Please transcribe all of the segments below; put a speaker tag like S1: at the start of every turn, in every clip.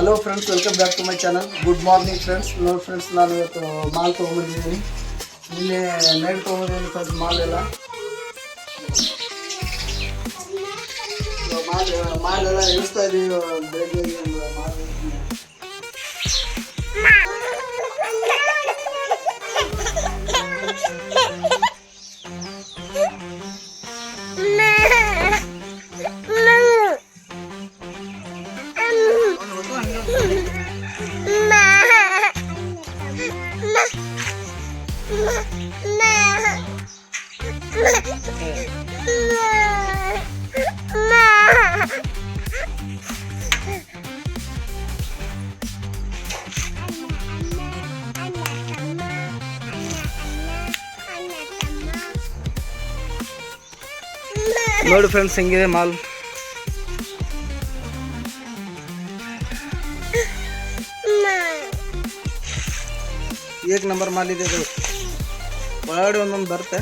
S1: Hello friends, welcome back to my channel. Good morning friends. ನೋಡಿ friends, ನಾನು ಇವತ್ತು mall ತೊಗೊಂಡಿದ್ದೀನಿ. ನಿನ್ನೆ ನೈಟ್ ತೊಗೊಂಡಿದ್ದೀನಿ ಫ್ರೆಂಡ್ಸ್ ಮಾಲ್ ಎಲ್ಲ. ಮಾಲ್ ಎಲ್ಲ ಇಳಿಸ್ತಾ ಇದ್ದೀವಿ ಬೆಳಗ್ಗೆ ಮಾಲ್. ನೋಡಿ ಫ್ರೆಂಡ್ಸ್, ಹೆಂಗಿದೆ ಮಾಲ್. ಏಕ್ ನಂಬರ್ ಮಾಲ್ ಇದೆ ಇದು. ಒಳಗಡೆ ಒಂದೊಂದು ಬರುತ್ತೆ,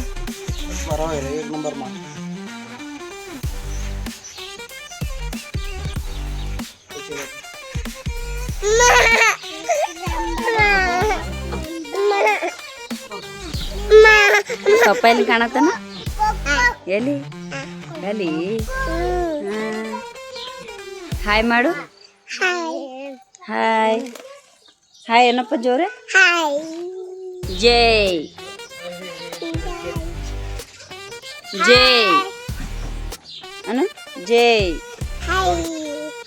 S1: ಪರವಾಗಿಲ್ಲ. ಏಕ್ ನಂಬರ್ ಮಾಲ್.
S2: ಪಪ್ಪಾಯಲ್ಲಿ ಕಾಣತ್ತನ ಎಲ್ಲಿ ಎಲ್ಲಿ? ಹಾಯ್ ಮಾಡು. ಹಾಯ್ ಹಾಯ್ ಏನಪ್ಪ ಜೋರೆ. ಜೈ ಜೈ ಅನು ಜೈ.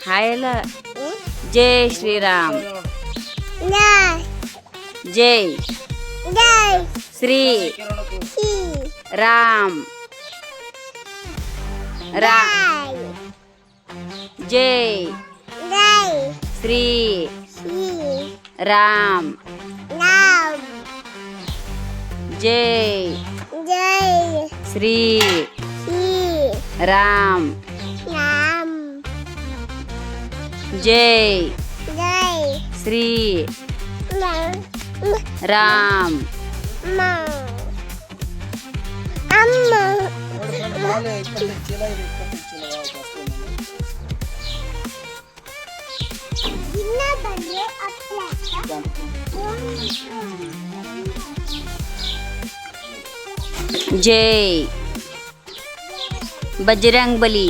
S2: ಹಾಯ್ ಅಲ್ಲ, ಜೈ ಶ್ರೀರಾಮ್. ಜೈ ಶ್ರೀ ರಾಮ್. ಜೈ ಶ್ರೀ ರಾಮ್. ಜೈ ಶ್ರೀ ರಾಮ್. ಜೈ ಶ್ರೀ ರಾಮ್. जय बजरंग बली.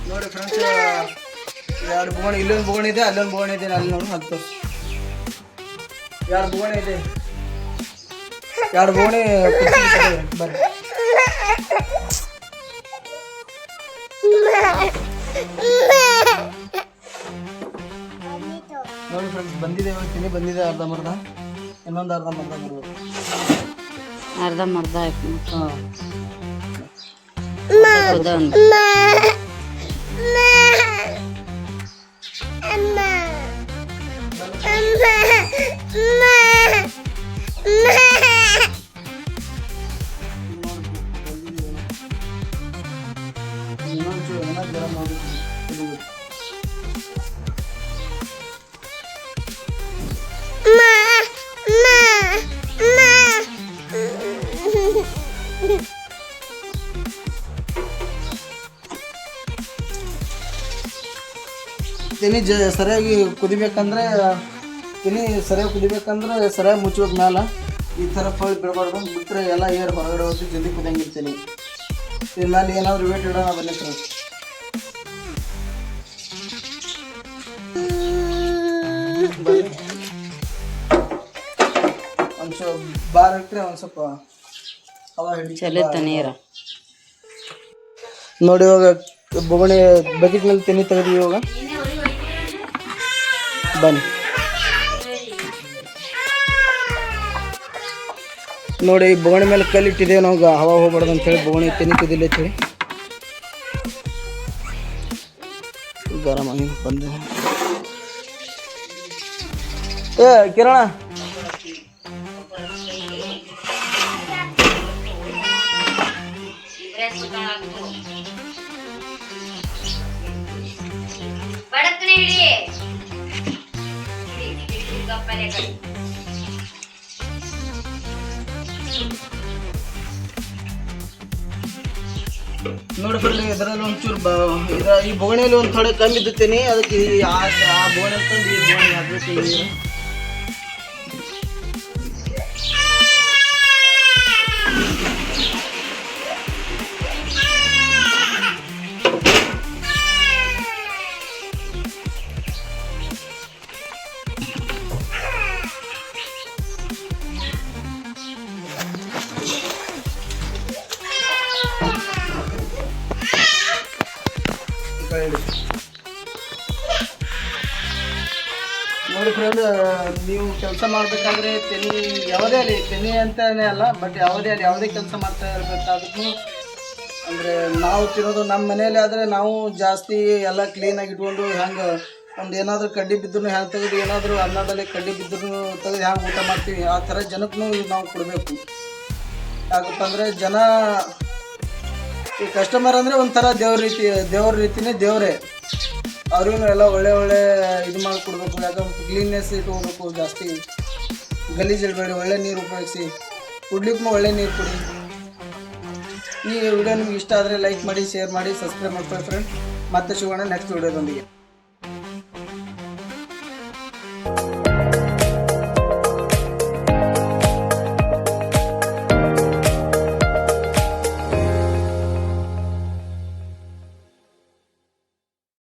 S1: ನೋಡಿ ಫ್ರೆಂಡ್ಸ್, ಎರಡು ಬೋಗಣಿ, ಇಲ್ಲೊಂದು ಬೋಗಣಿ ಇದೆ, ಅಲ್ಲೊಂದು ಬೋಗಣಿ ಇದೆ. ಅಲ್ಲಿ ನೋಡಿ ಹತ್ತು ಎರಡು ಬೋಗಣಿ ಇದೆ. ಎರಡು ಬೋಗಣಿ ಬರ್ರಿ. ನೋಡಿ ಫ್ರೆಂಡ್ಸ್, ಬಂದಿದೆ ತಿನ್ನಿ ಬಂದಿದೆ. ಅರ್ಧಂಬರ್ಧ, ಇನ್ನೊಂದು ಅರ್ಧಂಬರ್ಧ ಬರ್ಬೇಕು.
S2: ಅರ್ಧಂಬರ್ಧ ಆಯ್ತು.
S1: ಹಾಂ, ತಿನ್ನಿ ಸರಿಯಾಗಿ ಕುದಿಬೇಕಂದ್ರೆ, ತಿನ್ನಿ ಸರಿಯಾಗಿ ಕುದಿಬೇಕಂದ್ರೆ ಸರಿಯಾಗಿ ಮುಚ್ಚಬೇಕು ಮ್ಯಾಲ. ಈ ಥರ ಫೋಲ್ ಬಿಡಬಾರ್ದು, ಬಿಟ್ಟರೆ ಎಲ್ಲ ಏರ್ ಹೊರಗಡೆ ಹೋಗಿ ಜಲ್ದಿ ಕುದಿಯಂಗಿರ್ತೀನಿ. ಇದ್ರ ಮೇಲೆ ಏನಾದರೂ ವೇಟ್ ಇಡೋಣ ಬನ್ನಿ ಫ್ರೆಂಡ್ಸ್. ಒಂದು ಸ್ವಲ್ಪ ಬಾರ್ ಇಟ್ಟರೆ ಒಂದು ಸ್ವಲ್ಪ ಹವಾ ಹಿಡಿ
S2: ಚಲುತ್ತ ನೀರ.
S1: ನೋಡಿ, ಇವಾಗ ಬೊಗಣಿ ಬಕೆಟ್ನಲ್ಲಿ ತಿನ್ನಿ ತೆಗೆದು ಇವಾಗ ಬನ್ನಿ. ನೋಡಿ, ಬೊಗಣಿ ಮೇಲೆ ಕಲ್ಲಿಟ್ಟಿದ್ದೇವೆ ನಾವು, ಹವಾ ಹೋಗ್ಬಾರ್ದು ಅಂತೇಳಿ. ಬೊಗಣಿ ತೆನಿ ಕುದಿಲ್ಲ ಅಂತೇಳಿ ಗರಂ ಆಗಿ ಬಂದೆ. ಏ ಕಿರಣ ನೋಡಿ ಫ್ರೆಂಡ್, ಇದರಲ್ಲಿ ಒಂಚೂರು ಈ ಬೋಗಣಿಯಲ್ಲಿ ಒಂದು ಥೋಡೆ ಕಮ್ಮಿ ಇದ್ದಿತ್ತೀನಿ. ಅದಕ್ಕೆ ಆ ಬೋಗಣಿ ಅಂತಂದು ಈ ಬೋಗಣಿ ಹಾಕ್ಬೇಕು ನೀರು. ನೋಡಿ ಫ್ರೆಂಡ್, ನೀವು ಕೆಲಸ ಮಾಡಬೇಕಾದ್ರೆ ತೆನಿ ಯಾವುದೇ ಅಲ್ಲಿ ತೆನಿ ಅಂತಲೇ ಅಲ್ಲ, ಬಟ್ ಯಾವುದೇ ಅಲ್ಲಿ ಯಾವುದೇ ಕೆಲಸ ಮಾಡ್ತಾ ಇರಬೇಕಾದ್ರೂ ಅಂದರೆ ನಾವು ತಿನ್ನೋದು ನಮ್ಮ ಮನೆಯಲ್ಲಿ ಆದರೆ ನಾವು ಜಾಸ್ತಿ ಎಲ್ಲ ಕ್ಲೀನಾಗಿ ಇಟ್ಕೊಂಡು ಹೆಂಗೆ ಒಂದು ಏನಾದರೂ ಕಡ್ಡಿ ಬಿದ್ದರೂ ಹೆಂಗೆ ತೆಗೆದು, ಏನಾದರೂ ಅನ್ನದಲ್ಲಿ ಕಡ್ಡಿ ಬಿದ್ದರೂ ತೆಗೆದು ಹೆಂಗೆ ಊಟ ಮಾಡ್ತೀವಿ ಆ ಥರ ಜನಕ್ಕೂ ನಾವು ಕೊಡಬೇಕು. ಯಾಕಪ್ಪ ಅಂದರೆ ಜನ ಈ ಕಸ್ಟಮರ್ ಅಂದರೆ ಒಂಥರ ದೇವ್ರ ರೀತಿನೇ ದೇವರೇ. ಅವ್ರಿಗೂ ಎಲ್ಲ ಒಳ್ಳೆ ಇದು ಮಾಡಿ ಕೊಡಬೇಕು. ಯಾಕಂದ್ರೆ ಕ್ಲೀನ್ನೆಸ್ ಇಟ್ಕೋಬೇಕು, ಜಾಸ್ತಿ ಗಲೀಜು ಇಡಬೇಡಿ, ಒಳ್ಳೆ ನೀರು ಉಪಯೋಗಿಸಿ, ಕುಡ್ಲಿಕ್ಕೂ ಒಳ್ಳೆ ನೀರು ಕೊಡಿ. ಈ ವಿಡಿಯೋ ನಿಮ್ಗೆ ಇಷ್ಟ ಆದರೆ ಲೈಕ್ ಮಾಡಿ, ಶೇರ್ ಮಾಡಿ, ಸಬ್ಸ್ಕ್ರೈಬ್ ಮಾಡ್ಕೊಳ್ಳಿ ಫ್ರೆಂಡ್. ಮತ್ತೆ ಸಿಗೋಣ ನೆಕ್ಸ್ಟ್ ವಿಡಿಯೋದೊಂದಿಗೆ.